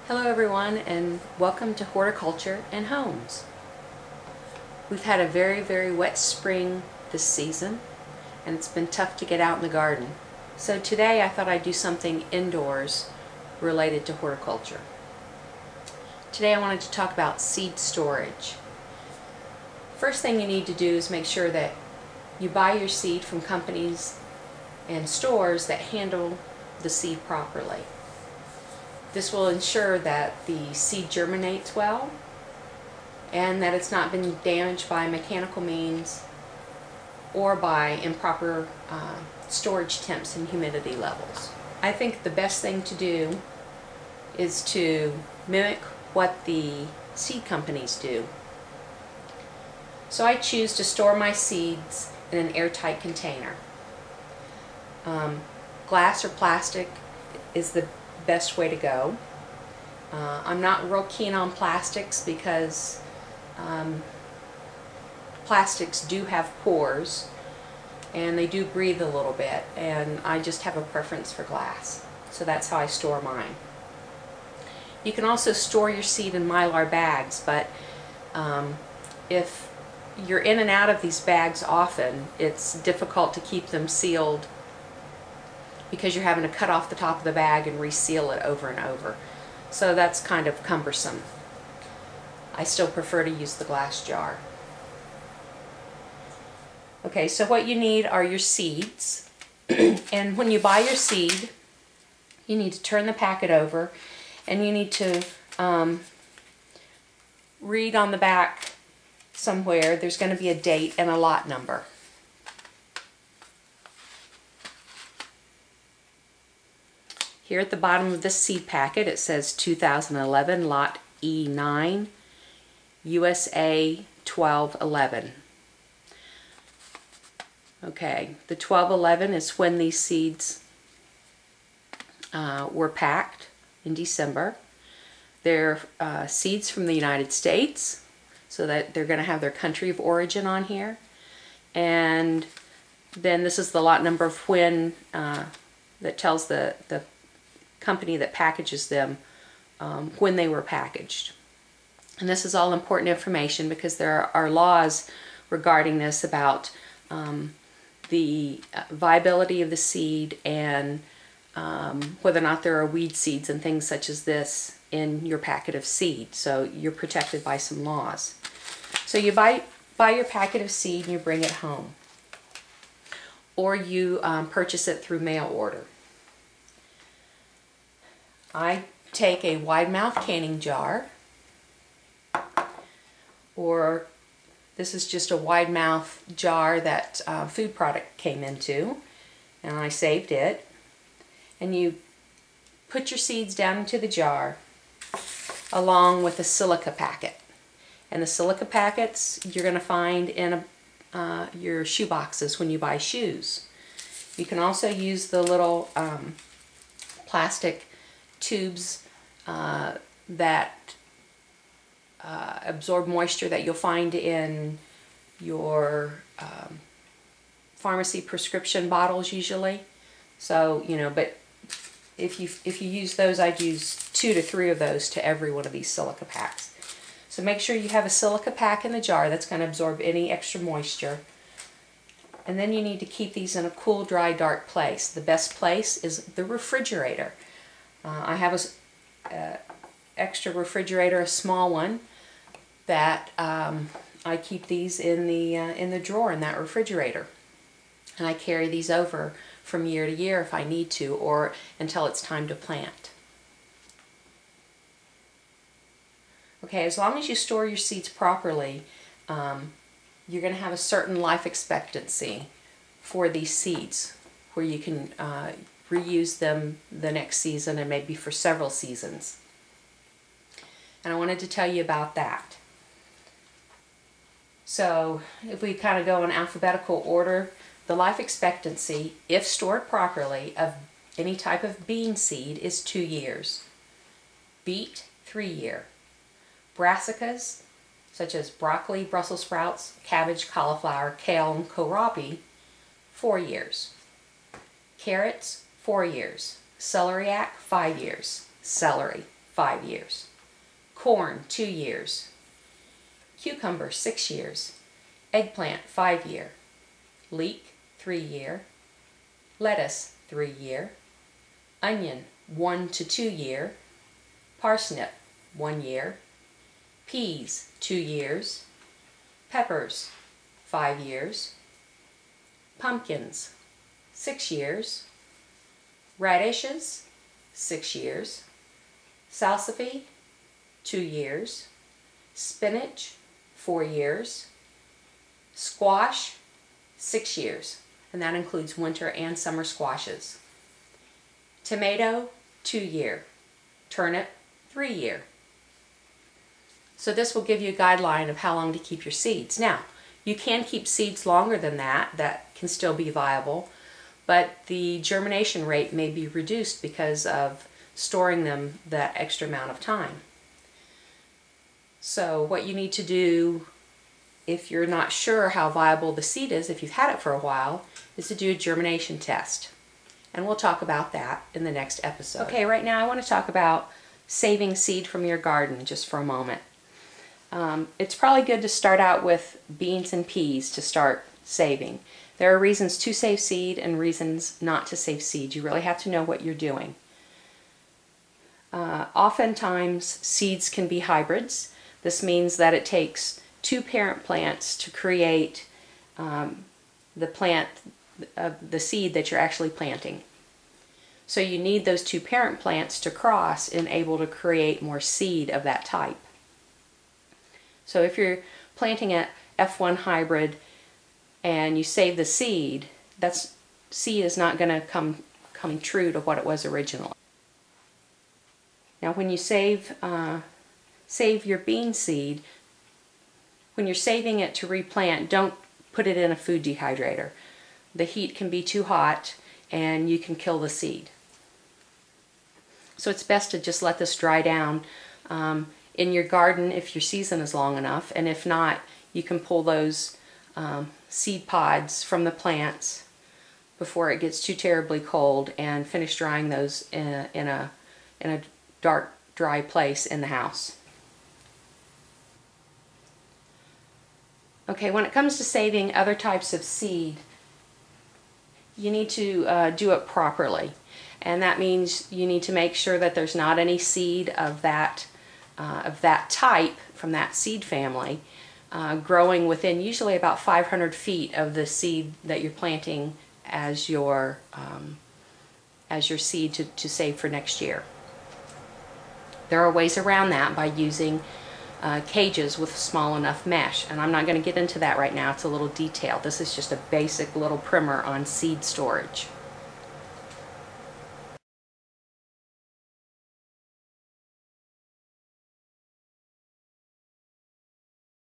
Hello everyone, and welcome to Horticulture and Homes. We've had a very wet spring this season, and it's been tough to get out in the garden. So today I thought I'd do something indoors related to horticulture. Today I wanted to talk about seed storage. First thing you need to do is make sure that you buy your seed from companies and stores that handle the seed properly. This will ensure that the seed germinates well and that it's not been damaged by mechanical means or by improper storage temps and humidity levels. I think the best thing to do is to mimic what the seed companies do. So I choose to store my seeds in an airtight container. Glass or plastic is the best way to go. I'm not real keen on plastics because plastics do have pores and they do breathe a little bit, and I just have a preference for glass. So that's how I store mine. You can also store your seed in Mylar bags, but if you're in and out of these bags often, it's difficult to keep them sealed because you're having to cut off the top of the bag and reseal it over and over. So that's kind of cumbersome. I still prefer to use the glass jar. Okay, so what you need are your seeds. And when you buy your seed, you need to turn the packet over and you need to read on the back somewhere. There's going to be a date and a lot number. Here at the bottom of this seed packet it says 2011 Lot E9 USA 1211. Okay, the 1211 is when these seeds were packed in December. They're seeds from the United States, so that they're going to have their country of origin on here. And then this is the lot number of when that tells the company that packages them when they were packaged. And this is all important information because there are laws regarding this about the viability of the seed and whether or not there are weed seeds and things such as this in your packet of seed. So you're protected by some laws. So you buy your packet of seed and you bring it home, or you purchase it through mail order. I take a wide mouth canning jar, or this is just a wide mouth jar that food product came into, and I saved it. And you put your seeds down into the jar along with a silica packet. And the silica packets you're going to find in your shoe boxes when you buy shoes. You can also use the little plastic tubes that absorb moisture that you'll find in your pharmacy prescription bottles usually. So, you know, but if you use those, I'd use 2 to 3 of those to every one of these silica packs. So make sure you have a silica pack in the jar that's going to absorb any extra moisture. And then you need to keep these in a cool, dry, dark place. The best place is the refrigerator. I have a extra refrigerator, a small one, that I keep these in the drawer in that refrigerator, and I carry these over from year to year if I need to, or until it's time to plant. Okay, as long as you store your seeds properly, you're going to have a certain life expectancy for these seeds, where you can reuse them the next season and maybe for several seasons. And I wanted to tell you about that. So if we kind of go in alphabetical order, the life expectancy, if stored properly, of any type of bean seed is 2 years. Beet, 3 year. Brassicas, such as broccoli, Brussels sprouts, cabbage, cauliflower, kale, and kohlrabi, 4 years. Carrots, 4 years. Celeriac, 5 years. Celery, 5 years. Corn, 2 years. Cucumber, 6 years. Eggplant, 5 year. Leek, 3 year. Lettuce, 3 year. Onion, 1 to 2 year. Parsnip, 1 year. Peas, 2 years. Peppers, 5 years. Pumpkins, 6 years. Radishes, 6 years. Salsify, 2 years. Spinach, 4 years. Squash, 6 years, and that includes winter and summer squashes. Tomato, 2 year. Turnip, 3 year. So this will give you a guideline of how long to keep your seeds. Now, you can keep seeds longer than that. That can still be viable, but the germination rate may be reduced because of storing them that extra amount of time. So what you need to do if you're not sure how viable the seed is, if you've had it for a while, is to do a germination test. And we'll talk about that in the next episode. Okay, right now I want to talk about saving seed from your garden just for a moment. It's probably good to start out with beans and peas to start saving. There are reasons to save seed and reasons not to save seed. You really have to know what you're doing. Oftentimes seeds can be hybrids. This means that it takes 2 parent plants to create the seed that you're actually planting. So you need those 2 parent plants to cross and able to create more seed of that type. So if you're planting a F1 hybrid and you save the seed, that seed is not going to come true to what it was originally. Now when you save your bean seed, when you're saving it to replant, don't put it in a food dehydrator. The heat can be too hot and you can kill the seed. So it's best to just let this dry down in your garden if your season is long enough, and if not, you can pull those seed pods from the plants before it gets too terribly cold and finish drying those in a dark, dry place in the house. Okay, when it comes to saving other types of seed, you need to do it properly. And that means you need to make sure that there's not any seed of that type from that seed family growing within usually about 500 feet of the seed that you're planting as your seed to save for next year. There are ways around that by using cages with small enough mesh, and I'm not going to get into that right now. It's a little detailed. This is just a basic little primer on seed storage.